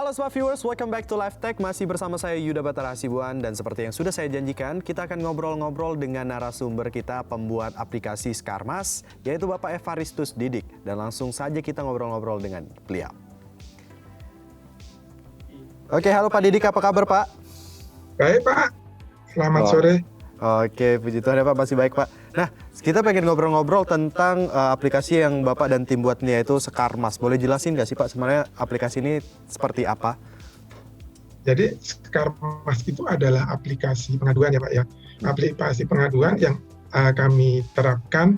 Halo Smart Viewers, welcome back to Live Tech. Masih bersama saya Yuda Batara Hasibuan dan seperti yang sudah saya janjikan, kita akan ngobrol-ngobrol dengan narasumber kita pembuat aplikasi Skarmas, yaitu Bapak Evaristus Didik. Dan langsung saja kita ngobrol-ngobrol dengan beliau. Oke, halo Pak Didik, apa kabar Pak? Baik Pak, selamat sore. Oke, puji Tuhan ya Pak, masih baik Pak. Nah, kita pengen ngobrol-ngobrol tentang aplikasi yang Bapak dan tim buat nih, yaitu Skarmas. Boleh jelasin nggak sih Pak, sebenarnya aplikasi ini seperti apa? Jadi Skarmas itu adalah aplikasi pengaduan ya Pak ya. Aplikasi pengaduan yang kami terapkan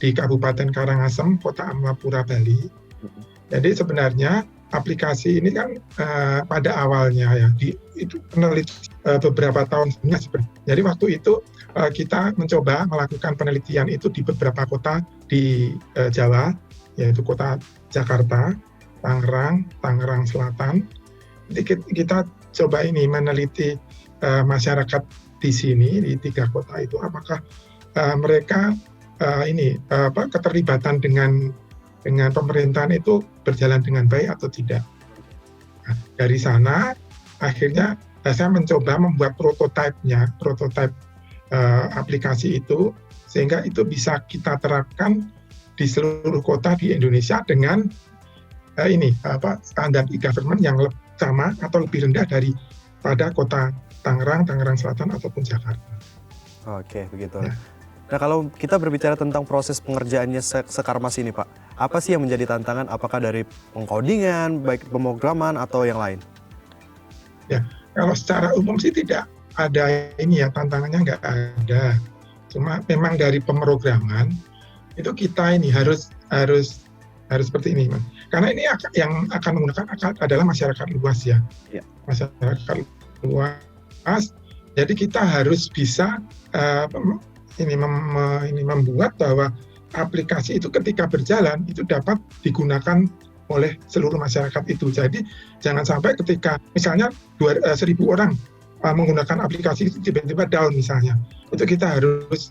di Kabupaten Karangasem, Kota Amapura, Bali. Jadi sebenarnya aplikasi ini kan pada awalnya ya, itu peneliti beberapa tahun sebelumnya sebenarnya. Jadi waktu itu kita mencoba melakukan penelitian itu di beberapa kota di Jawa, yaitu kota Jakarta, Tangerang Selatan. Jadi kita coba ini meneliti masyarakat di sini, di 3 kota itu, apakah mereka keterlibatan dengan pemerintahan itu berjalan dengan baik atau tidak. Nah, dari sana akhirnya saya mencoba membuat prototipe aplikasi itu, sehingga itu bisa kita terapkan di seluruh kota di Indonesia dengan standar e-government yang sama atau lebih rendah daripada kota Tangerang Selatan ataupun Jakarta. Oke, begitu. Ya. Nah, kalau kita berbicara tentang proses pengerjaannya Skarmas ini Pak, apa sih yang menjadi tantangan? Apakah dari pengkodingan, baik pemrograman atau yang lain? Ya, kalau secara umum sih tidak ada tantangannya nggak ada. Cuma memang dari pemrograman itu kita harus seperti ini, Mas. Karena ini yang akan menggunakan adalah masyarakat luas ya. Masyarakat luas. Jadi kita harus bisa membuat bahwa aplikasi itu ketika berjalan itu dapat digunakan oleh seluruh masyarakat itu. Jadi jangan sampai ketika misalnya 1.000 orang menggunakan aplikasi itu tiba-tiba down misalnya, itu kita harus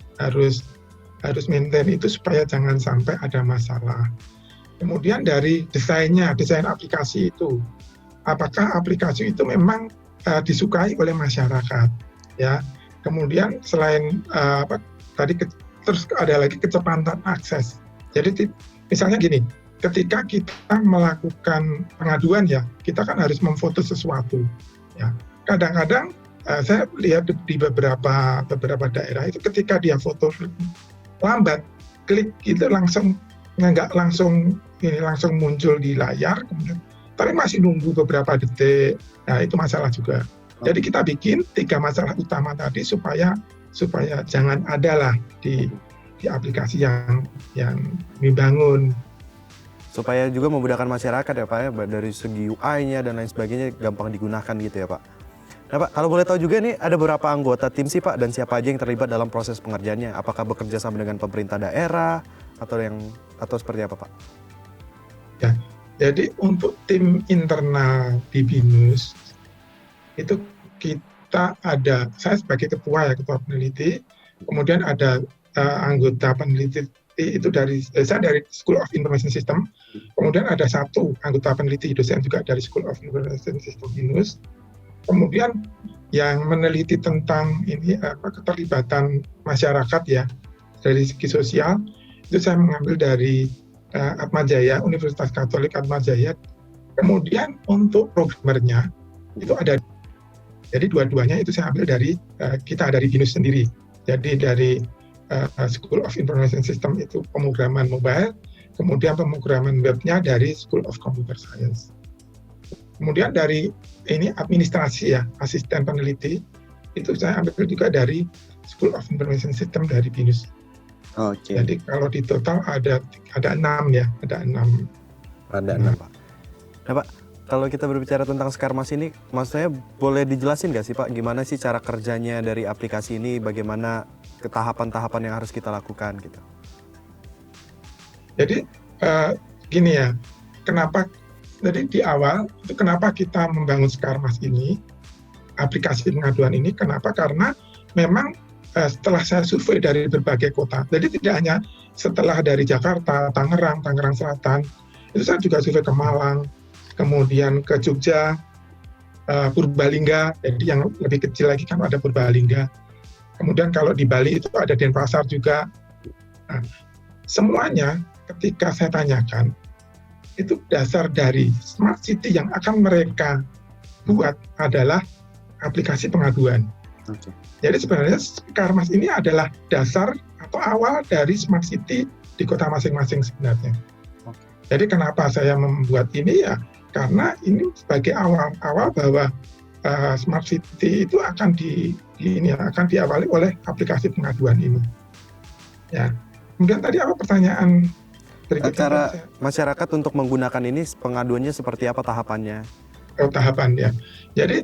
maintain itu supaya jangan sampai ada masalah. Kemudian dari desain aplikasi itu, apakah aplikasi itu memang disukai oleh masyarakat, ya. Kemudian selain terus ada lagi kecepatan akses. Jadi misalnya gini, ketika kita melakukan pengaduan ya, kita kan harus memfoto sesuatu. Ya, kadang-kadang saya lihat di beberapa daerah itu ketika dia foto lambat, klik itu nggak langsung muncul di layar, kemudian tapi masih nunggu beberapa detik. Nah itu masalah juga. Jadi kita bikin 3 masalah utama tadi supaya jangan ada lah di aplikasi yang dibangun. Supaya juga memudahkan masyarakat ya Pak ya, dari segi UI-nya dan lain sebagainya gampang digunakan gitu ya Pak. Nah Pak, kalau boleh tahu juga nih ada beberapa anggota tim sih Pak, dan siapa aja yang terlibat dalam proses pengerjaannya? Apakah bekerja sama dengan pemerintah daerah atau seperti apa Pak? Ya, jadi untuk tim internal di BINUS itu saya sebagai ketua peneliti, kemudian ada anggota peneliti itu saya dari School of Information System, kemudian ada 1 anggota peneliti dosen juga dari School of Information System BINUS, kemudian yang meneliti tentang keterlibatan masyarakat ya dari segi sosial itu saya mengambil dari Atmajaya, Universitas Katolik Atmajaya. Kemudian untuk programmernya itu ada, jadi dua-duanya itu saya ambil dari BINUS sendiri. Jadi dari School of Information System itu pemrograman mobile, kemudian pemrograman webnya dari School of Computer Science. Kemudian dari administrasi ya, asisten peneliti, itu saya ambil juga dari School of Information System dari BINUS. Oke. Jadi kalau di total ada 6 ya, ada 6. Ada 6 Pak. Nah Pak, kalau kita berbicara tentang Skarmas ini, maksudnya boleh dijelasin nggak sih Pak, gimana sih cara kerjanya dari aplikasi ini, bagaimana tahapan-tahapan yang harus kita lakukan gitu? Jadi gini ya, jadi di awal itu kenapa kita membangun Skarmas ini, aplikasi pengaduan ini, kenapa? Karena memang setelah saya survei dari berbagai kota, jadi tidak hanya setelah dari Jakarta, Tangerang Selatan, itu saya juga survei ke Malang, kemudian ke Jogja, Purbalingga, jadi yang lebih kecil lagi kan ada Purbalingga. Kemudian kalau di Bali itu ada Denpasar juga. Nah, semuanya ketika saya tanyakan, itu dasar dari smart city yang akan mereka buat adalah aplikasi pengaduan. Oke. Jadi sebenarnya Karmas ini adalah dasar atau awal dari smart city di kota masing-masing sebenarnya. Oke. Jadi kenapa saya membuat ini ya? Karena ini sebagai awal bahwa smart city itu akan akan diawali oleh aplikasi pengaduan ini. Ya. Kemudian tadi apa pertanyaan berikutnya? Cara masyarakat untuk menggunakan ini pengaduannya seperti apa tahapannya? Tahapan ya. Jadi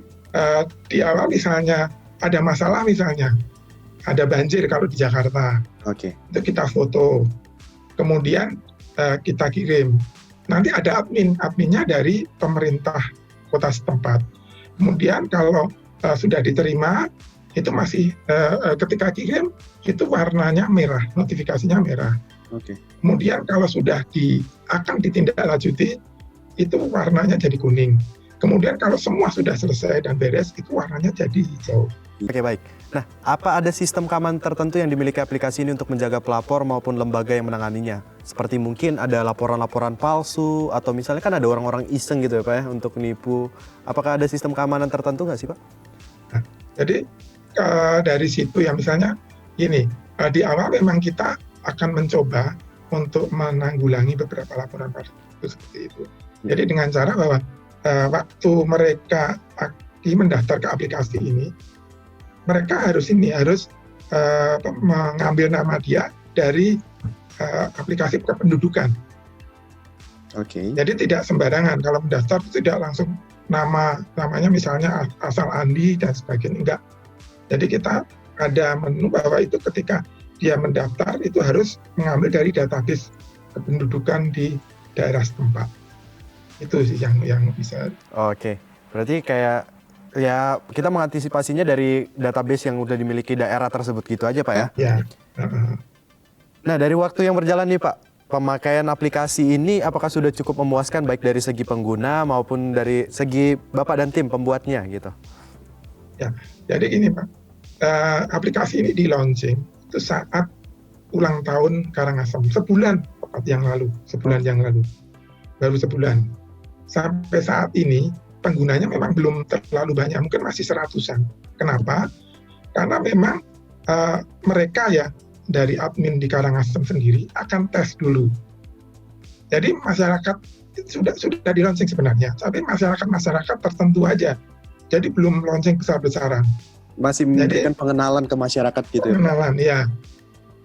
di awal misalnya ada masalah, misalnya ada banjir kalau di Jakarta, Oke. itu kita foto, kemudian kita kirim. Nanti ada adminnya dari pemerintah kota setempat. Kemudian kalau sudah diterima, itu masih ketika kirim itu warnanya merah, notifikasinya merah. Oke. Kemudian kalau sudah akan ditindaklanjuti, itu warnanya jadi kuning. Kemudian kalau semua sudah selesai dan beres, itu warnanya jadi hijau. Oke, baik. Nah, apa ada sistem keamanan tertentu yang dimiliki aplikasi ini untuk menjaga pelapor maupun lembaga yang menanganinya? Seperti mungkin ada laporan-laporan palsu, atau misalnya kan ada orang-orang iseng gitu ya Pak ya, untuk nipu. Apakah ada sistem keamanan tertentu nggak sih Pak? Nah, jadi dari situ ya misalnya ini, di awal memang kita akan mencoba untuk menanggulangi beberapa laporan palsu seperti itu. Jadi dengan cara bahwa waktu mereka mendaftar ke aplikasi ini, mereka harus mengambil nama dia dari aplikasi kependudukan. Oke. Jadi tidak sembarangan kalau mendaftar, tidak langsung namanya misalnya asal Andi dan sebagainya, enggak. Jadi kita ada menu bahwa itu ketika dia mendaftar itu harus mengambil dari database kependudukan di daerah setempat. Itu sih yang bisa. Oke, berarti kayak ya kita mengantisipasinya dari database yang udah dimiliki daerah tersebut gitu aja Pak ya? Ya. Nah, dari waktu yang berjalan nih Pak, pemakaian aplikasi ini apakah sudah cukup memuaskan baik dari segi pengguna maupun dari segi Bapak dan tim pembuatnya gitu? Ya, jadi gini Pak, aplikasi ini di launching itu saat ulang tahun Karangasem, sebulan yang lalu, baru sebulan. Sampai saat ini penggunanya memang belum terlalu banyak, mungkin masih 100-an. Kenapa? Karena memang mereka ya dari admin di Karangasem sendiri akan tes dulu. Jadi masyarakat sudah di launching sebenarnya, tapi masyarakat tertentu aja. Jadi belum launching besar-besaran. Masih memberikan pengenalan ke masyarakat gitu pengenalan, ya.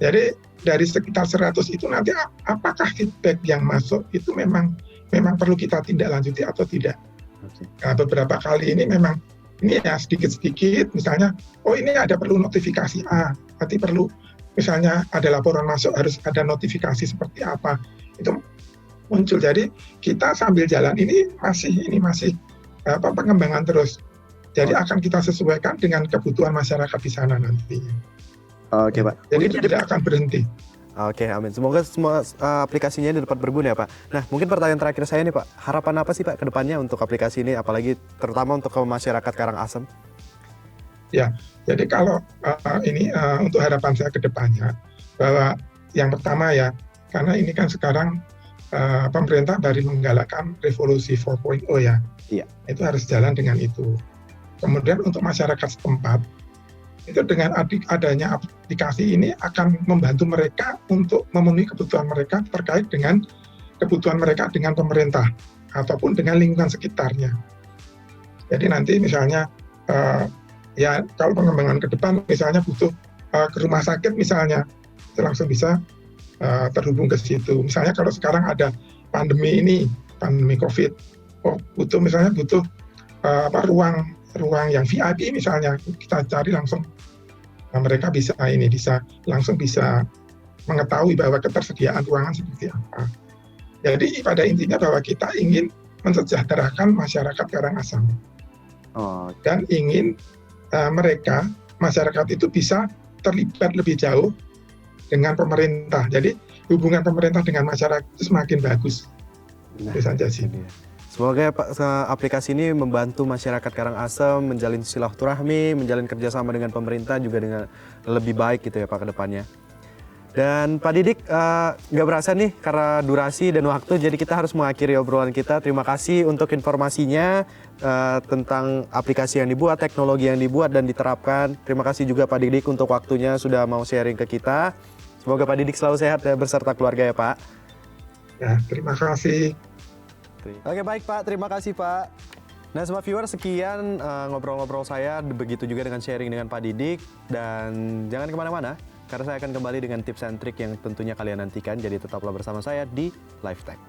Jadi dari sekitar 100 itu nanti apakah feedback yang masuk itu memang perlu kita tindak lanjuti atau tidak. Okay. Nah, beberapa kali ini memang ini ya sedikit-sedikit, misalnya ini ada perlu notifikasi nanti perlu misalnya ada laporan masuk harus ada notifikasi seperti apa, itu muncul. Jadi kita sambil jalan ini masih pengembangan terus. Jadi akan kita sesuaikan dengan kebutuhan masyarakat di sana nantinya. Oke Pak. Jadi itu tidak akan berhenti. Oke, amin. Semoga semua aplikasinya dapat berguna ya Pak. Nah, mungkin pertanyaan terakhir saya nih Pak, harapan apa sih Pak ke depannya untuk aplikasi ini, apalagi terutama untuk ke masyarakat Karangasem? Ya, jadi kalau untuk harapan saya ke depannya, bahwa yang pertama ya, karena ini kan sekarang pemerintah baru menggalakkan revolusi 4.0 ya. Iya. Itu harus jalan dengan itu. Kemudian untuk masyarakat setempat, itu dengan adanya aplikasi ini akan membantu mereka untuk memenuhi kebutuhan mereka terkait dengan kebutuhan mereka dengan pemerintah ataupun dengan lingkungan sekitarnya. Jadi nanti misalnya ya kalau pengembangan ke depan misalnya butuh ke rumah sakit misalnya, itu langsung bisa terhubung ke situ. Misalnya kalau sekarang ada pandemi COVID, butuh ruang yang VIP misalnya, kita cari langsung, mereka bisa langsung bisa mengetahui bahwa ketersediaan ruangan seperti apa. Jadi pada intinya bahwa kita ingin mensejahterakan masyarakat Karangasem dan ingin masyarakat itu bisa terlibat lebih jauh dengan pemerintah. Jadi hubungan pemerintah dengan masyarakat itu semakin bagus. Itu saja sih. Semoga ya, Pak, aplikasi ini membantu masyarakat Karangasem menjalin silaturahmi, menjalin kerjasama dengan pemerintah juga dengan lebih baik gitu ya Pak ke depannya. Dan Pak Didik, nggak berasa nih karena durasi dan waktu, jadi kita harus mengakhiri obrolan kita. Terima kasih untuk informasinya tentang aplikasi yang dibuat, teknologi yang dibuat dan diterapkan. Terima kasih juga Pak Didik untuk waktunya sudah mau sharing ke kita. Semoga Pak Didik selalu sehat dan beserta keluarga ya Pak. Ya, terima kasih. Oke baik Pak, terima kasih Pak. Nah semua viewer, sekian ngobrol-ngobrol saya, begitu juga dengan sharing dengan Pak Didik. Dan jangan kemana-mana, karena saya akan kembali dengan tips and trick yang tentunya kalian nantikan. Jadi tetaplah bersama saya di Live Tech.